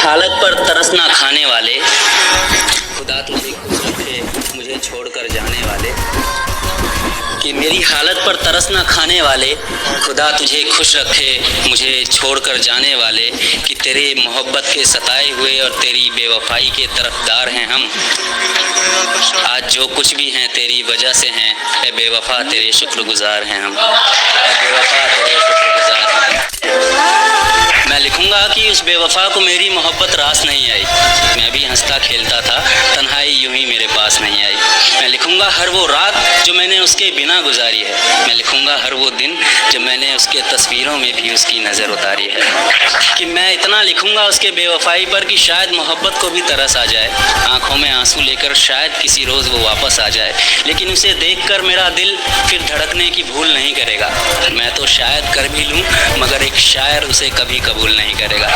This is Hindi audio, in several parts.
हालत पर तरस ना खाने वाले, खुदा तुझे खुश रखे मुझे छोड़कर जाने वाले। कि मेरी हालत पर तरस ना खाने वाले, खुदा तुझे खुश रखे मुझे छोड़कर जाने वाले। कि तेरे मोहब्बत के सताए हुए और तेरी बेवफाई के तरफदार हैं हम। आज जो कुछ भी हैं तेरी वजह से हैं, ए बेवफा तेरे शुक्रगुजार हैं हम। ए बेवफा तेरे शुक्रगुजार हैं। मैं लिखूंगा कि उस बेवफा को मेरी मोहब्बत रास नहीं आई। मैं भी हंसता खेलता था, तन्हाई यूं ही मेरे पास नहीं आई। मैं लिखूंगा हर वो रात जो मैंने उसके बिना गुजारी है। मैं लिखूंगा हर वो दिन जब मैंने उसके तस्वीरों में भी उसकी नज़र उतारी है। कि मैं इतना लिखूंगा उसके बेवफाई पर कि शायद मोहब्बत को भी तरस आ जाए, आंखों में आंसू लेकर शायद किसी रोज़ वो वापस आ जाए। लेकिन उसे देखकर मेरा दिल फिर धड़कने की भूल नहीं करेगा। मैं तो शायद कर भी लूँ मगर एक शायर उसे कभी कबूल नहीं करेगा।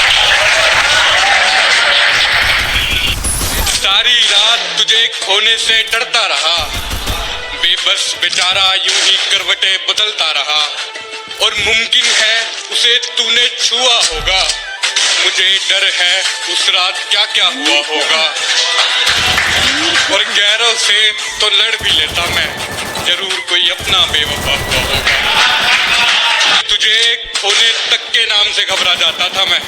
सारी रात तुझे खोने से डरता रहा, बेबस बेचारा यूं ही करवटें बदलता रहा। और मुमकिन है उसे तूने छुआ होगा, मुझे डर है उस रात क्या क्या हुआ होगा। और गैरों से तो लड़ भी लेता मैं, जरूर कोई अपना बेवफा हुआ होगा। तुझे खोने तक के नाम से घबरा जाता था मैं,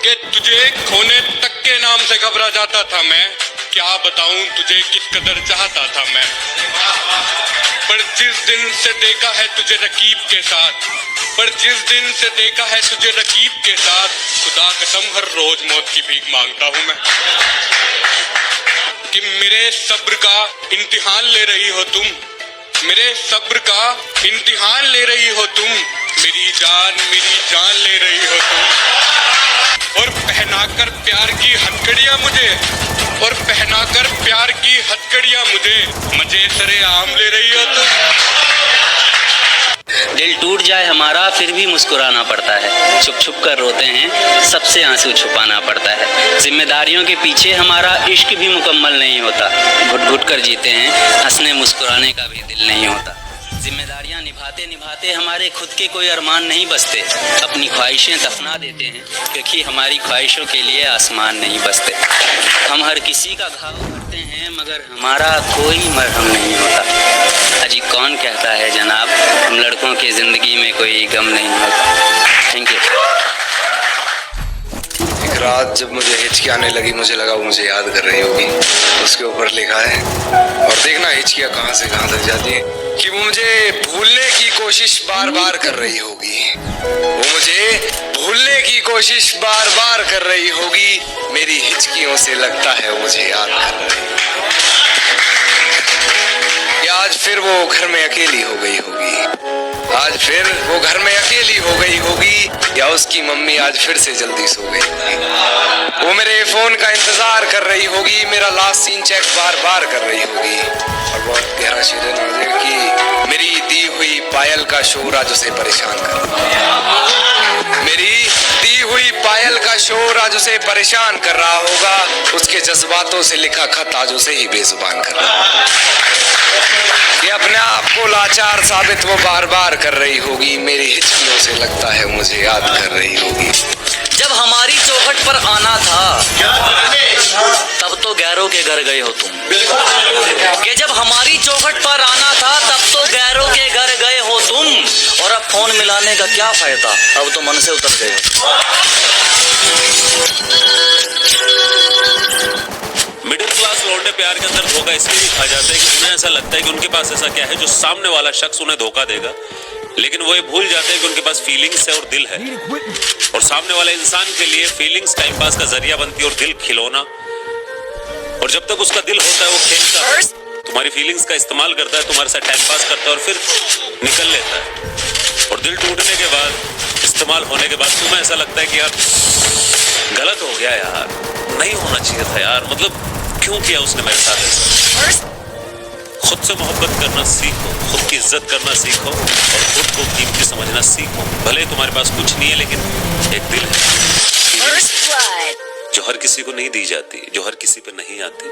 कि तुझे खोने तक के नाम से घबरा जाता था मैं। क्या बताऊं तुझे किस कदर चाहता था मैं। पर जिस दिन से देखा है तुझे रकीब के साथ, पर जिस दिन से देखा है तुझे रकीब के साथ, खुदा कसम हर रोज मौत की भीख मांगता हूं मैं। कि मेरे सब्र का इम्तिहान ले रही हो तुम, मेरे सब्र का इम्तिहान ले रही हो तुम। मेरी जान ले रही हो तुम। और पहनाकर प्यार की हथकड़ियां मुझे, और पहनाकर प्यार की हथकड़ियां मुझे मजे सरे आम ले रही हो तुम। दिल टूट जाए हमारा फिर भी मुस्कुराना पड़ता है, छुप छुप कर रोते हैं सबसे आंसू छुपाना पड़ता है। जिम्मेदारियों के पीछे हमारा इश्क भी मुकम्मल नहीं होता, घुट घुट कर जीते हैं, हंसने मुस्कुराने का भी दिल नहीं होता। जिम्मेदारियां निभाते निभाते हमारे खुद के कोई अरमान नहीं बसते, अपनी ख्वाहिशें दफना देते हैं क्योंकि हमारी ख्वाहिशों के लिए आसमान नहीं बसते। हम हर किसी का घाव करते हैं मगर हमारा कोई मरहम नहीं होता। अजी कौन कहता है जनाब हम लड़कों की ज़िंदगी में कोई गम नहीं होता। Thank you. एक रात जब मुझे हिचकी आने लगी, मुझे लगा वो मुझे याद कर रही होगी, उसके ऊपर लिखा है। और देखना हिचकियाँ कहाँ से कहाँ तक जाती है। कि वो मुझे भूलने की कोशिश बार बार कर रही होगी, वो मुझे भूलने की कोशिश बार बार कर रही होगी। मेरी हिचकियों से लगता है वो मुझे याद कर रही होगी। आज फिर वो घर में अकेली हो गई होगी, आज फिर वो घर में अकेली हो गई होगी, या उसकी मम्मी आज फिर से जल्दी सो गई होगी। वो मेरे फोन का इंतजार कर रही होगी, मेरा लास्ट सीन चेक बार बार कर रही होगी। और बहुत गहरा शेर है नाज़िर की मेरी दी हुई पायल का शोर आज उसे परेशान कर रहा है। मेरी दी हुई पायल का शोर आज उसे परेशान कर रहा होगा। उसके जज्बातों से लिखा खत आज उसे ही बेजुबान कर रहा होगा। ये अपने आप को लाचार साबित वो बार बार कर रही होगी। मेरी हिचकियों से लगता है मुझे याद कर रही होगी। जब हमारी चौखट पर आना था तब तो गैरों के घर गए हो तुम। कि जब हमारी चौखट पर आना था तब तो गैरों के घर गए हो तुम। और अब फोन मिलाने का क्या फायदा, अब तो मन से उतर गए हो। मिडिल क्लास लौंडे प्यार के अंदर धोखा इसलिए भी खा जाते हैं कि उन्हें ऐसा लगता है कि उनके पास ऐसा क्या है जो सामने वाला शख्स उन्हें धोखा देगा, लेकिन वो ये भूल जाते हैं कि उनके पास फीलिंग्स है और दिल है। और सामने वाले इंसान के लिए फीलिंग्स टाइम पास का जरिया बनती है और दिल खिलौना। और जब तक उसका दिल होता है वो खेलता है, तुम्हारी फीलिंग्स का इस्तेमाल करता है, तुम्हारे साथ टाइम पास करता है और फिर निकल लेता है। और दिल टूटने के बाद, इस्तेमाल होने के बाद तुम्हें ऐसा लगता है कि यार गलत हो गया यार, नहीं होना चाहिए था यार, मतलब क्यों किया उसने मेरे साथ ऐसा। खुद से मोहब्बत करना सीखो, खुद की इज्जत करना सीखो और खुद को कीमती समझना सीखो। भले तुम्हारे पास कुछ नहीं है लेकिन एक दिल है जो हर किसी को नहीं दी जाती, जो हर किसी पे नहीं आती।